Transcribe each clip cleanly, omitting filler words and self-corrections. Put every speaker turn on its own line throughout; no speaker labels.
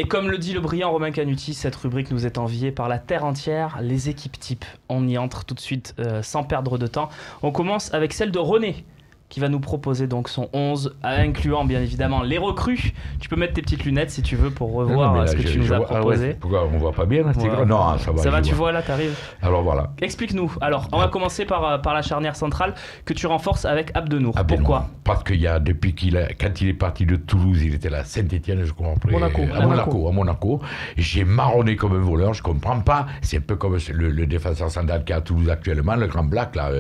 Et comme le dit le brillant Romain Canuti, cette rubrique nous est enviée par la terre entière, les équipes types. On y entre tout de suite sans perdre de temps. On commence avec celle de René, qui va nous proposer donc son 11, incluant bien évidemment les recrues. Tu peux mettre tes petites lunettes si tu veux pour revoir ce que tu nous as proposé.
Pourquoi on voit pas bien là,
ouais.
Non, ça va.
Ça va, tu vois là, t'arrives.
Alors voilà.
Explique-nous. Alors, on va commencer par la charnière centrale que tu renforces avec Abdenour.
Abdenour.
Pourquoi ?
Parce qu'il y a depuis quand il est parti de Toulouse, il était là à Saint-Étienne, je comprends plus. À Monaco. J'ai marronné comme un voleur, je comprends pas. C'est un peu comme le défenseur central qui est à Toulouse actuellement, le grand black là.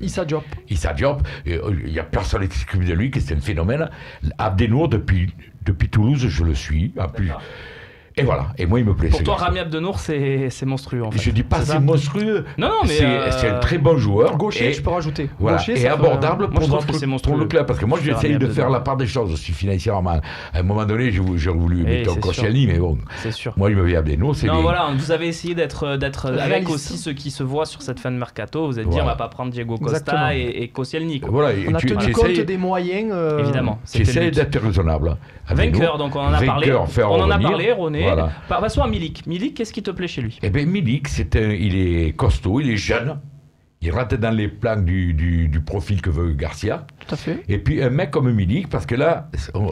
Issa Diop.
Il n'y a personne qui s'occupe de lui, que c'est un phénomène. Abdenour, depuis Toulouse, je le suis. En plus. Et voilà, et moi il me plaît.
Pour toi, Rami Abdenour, c'est monstrueux en fait.
Je dis pas c'est monstrueux.
Non, mais
c'est un très bon joueur.
Gaucher, je peux rajouter.
Voilà,
Gaucher,
et abordable pour le club. Parce que moi j'essaye de faire la part des choses aussi financièrement. À un moment donné, j'ai voulu mettre Koscielny, mais bon.
C'est sûr.
Moi il me vient Abdenour.
Non, voilà, vous avez essayé d'être avec aussi ceux qui se voient sur cette fin de mercato. Vous êtes dit, on va pas prendre Diego Costa et Koscielny.
Voilà, on a tenu compte des moyens.
Évidemment.
J'essaie d'être raisonnable.
Vainqueur, donc on en a parlé. On en a parlé, René.
Voilà.
Passons à Milik. Milik, qu'est-ce qui te plaît chez lui ?
Eh bien, Milik, il est costaud, il est jeune. Il rentre dans les plans du profil que veut Garcia.
Tout à fait.
Et puis un mec comme Milik, parce que là,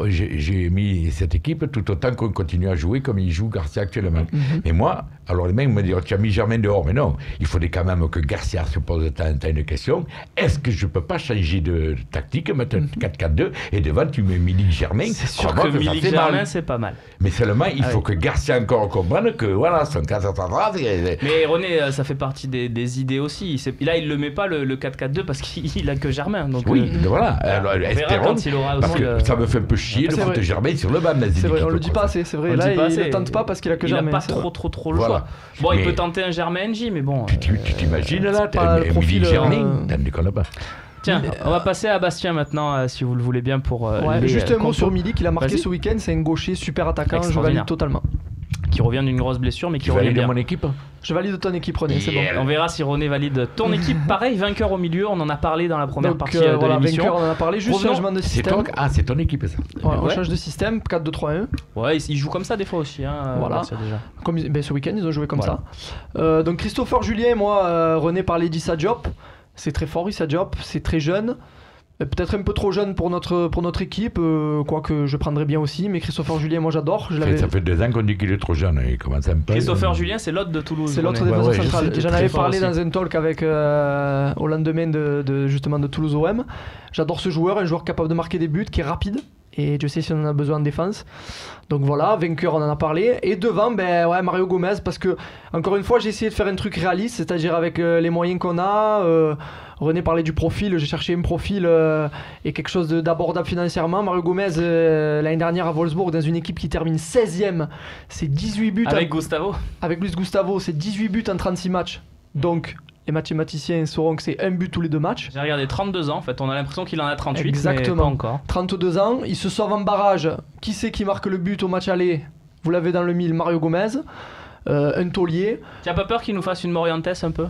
j'ai mis cette équipe tout autant qu'on continue à jouer comme il joue Garcia actuellement. Mm-hmm. Mais moi, alors les mecs me disent, tu as mis Germain dehors. Mais non, il faudrait quand même que Garcia se pose une question. Est-ce que je ne peux pas changer de tactique, mettre un 4-4-2, et devant tu mets Milik Germain?
C'est sûr que Milik Germain, c'est pas mal.
Mais seulement, il faut que Garcia encore comprenne que voilà, son 4-4-3.
Mais René, ça fait partie des idées aussi. Là, il ne le met pas le 4-4-2 parce qu'il a que Germain. Donc,
oui, voilà. Alors, espérons, parce que ça me fait un peu chier de foutre Germain sur le banc.
C'est vrai, on le dit pas assez, c'est vrai. Là, il ne tente pas parce qu'il a que Germain.
Il n'a pas trop le choix. Bon, il peut tenter un Germain NJ, mais bon.
Tu t'imagines là, Milik Germain, t'en déconnes pas.
Tiens, on va passer à Bastien maintenant, si vous le voulez bien pour.
Juste un mot sur Milik, il a marqué ce week-end, c'est un gaucher super attaquant, je valide totalement.
Qui revient d'une grosse blessure, mais qui revient bien.
Mon équipe.
Je valide ton équipe, René, c'est bon.
On verra si René valide ton équipe. Pareil, vainqueur au milieu, on en a parlé dans la première partie de l'émission.
Vainqueur, on en a parlé, juste changement de système.
C'est ton équipe, ça.
On change de système, 4-2-3-1.
Ouais, ils jouent comme ça des fois aussi.
Voilà.
Déjà.
Comme, ce week-end, ils ont joué comme ça. Donc Christopher Julien, moi, René parlait d'Issa Diop. C'est très fort, Issa Diop, c'est très jeune. Peut-être un peu trop jeune pour notre équipe, quoique je prendrais bien aussi, mais Christopher Julien, moi j'adore.
Ça fait 2 ans qu'on dit qu'il est trop jeune, il commence un peu.
Christopher Julien, c'est l'autre de Toulouse.
C'est l'autre défenseur central. J'en avais parlé dans un talk avec, au lendemain justement de Toulouse OM. J'adore ce joueur, un joueur capable de marquer des buts, qui est rapide. Et Dieu sait si on en a besoin en défense. Donc voilà, vainqueur, on en a parlé. Et devant, Mario Gomez, parce que, encore une fois, j'ai essayé de faire un truc réaliste, c'est-à-dire avec les moyens qu'on a. René parlait du profil, j'ai cherché un profil et quelque chose d'abordable financièrement. Mario Gomez, l'année dernière à Wolfsburg, dans une équipe qui termine 16e, c'est 18 buts.
Avec Gustavo.
Avec Luis Gustavo, c'est 18 buts en 36 matchs. Donc, les mathématiciens sauront que c'est un but tous les 2 matchs.
J'ai regardé 32 ans, en fait, on a l'impression qu'il en a 38,
exactement.
Mais pas encore.
32 ans, il se sauve en barrage. Qui c'est qui marque le but au match aller? Vous l'avez dans le mille, Mario Gomez. Un taulier.
Tu n'as pas peur qu'il nous fasse une Morientes un peu?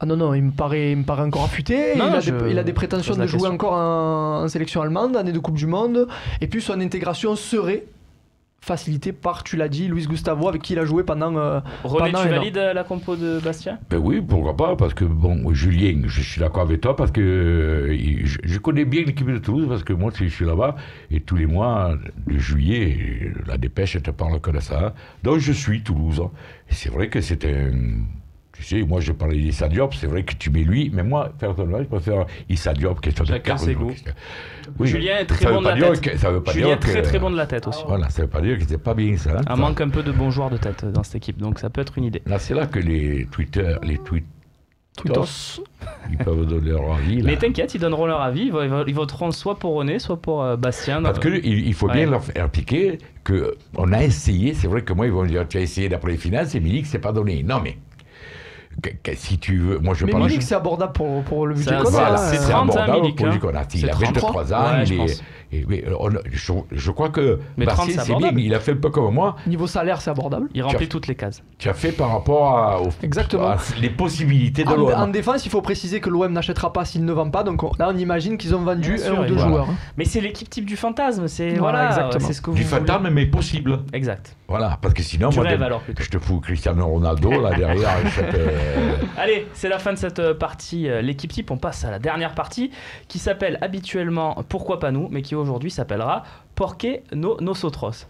Ah non, il me paraît encore affûté. Il a des prétentions de jouer encore en sélection allemande, année de Coupe du Monde. Et puis son intégration serait facilité par, tu l'as dit, Luis Gustavo, avec qui il a joué pendant
René, tu valides la compo de Bastien?
Ben oui, pourquoi pas, parce que, bon, Julien, je suis d'accord avec toi, parce que je connais bien l'équipe de Toulouse, parce que moi, je suis là-bas, et tous les mois de juillet, la dépêche te parle que de ça. Donc, je suis Toulouse. Et c'est vrai que c'est un... Tu sais, moi, je parlais d'Issa Diop, c'est vrai que tu mets lui, mais moi, personnellement, je préfère Issa Diop, question de
chacun ses goûts. Oui, Julien est très bon de la tête. Julien est très bon de la tête aussi.
Voilà, ça veut pas dire que c'était pas bien ça.
Il manque un peu de bons joueurs de tête dans cette équipe, donc ça peut être une idée.
Là, c'est là que les tweetos, ils peuvent donner leur avis. Là.
Mais t'inquiète, ils donneront leur avis. Ils voteront soit pour René, soit pour Bastien.
Parce qu'il faut bien leur faire piquer qu'on a essayé. C'est vrai que moi, ils vont me dire tu as essayé d'après les finances et Milik, c'est pas donné. Non, mais. Si tu veux, moi je
mais
parle.
Milik, c'est abordable pour le budget qu'on a.
Voilà, c'est abordable pour le budget qu'on a. Il a 23 ans, Mais je crois que
mais 30,
Bastien, c'est bien, il a fait un peu comme moi.
Niveau salaire, c'est abordable.
Il remplit toutes les cases.
Tu as fait par rapport
Exactement.
les possibilités de l'OM.
En défense, il faut préciser que l'OM n'achètera pas s'il ne vend pas. Donc là, on imagine qu'ils ont vendu un ou deux joueurs.
Mais c'est l'équipe type du fantasme. C'est
exactement.
C'est ce que vous
du fantasme, mais possible.
Exact.
Voilà, parce que sinon, moi, je te fous Cristiano Ronaldo là derrière.
Allez, c'est la fin de cette partie. L'équipe type, on passe à la dernière partie qui s'appelle habituellement Pourquoi pas nous, mais qui aujourd'hui s'appellera Por qué no nosotros.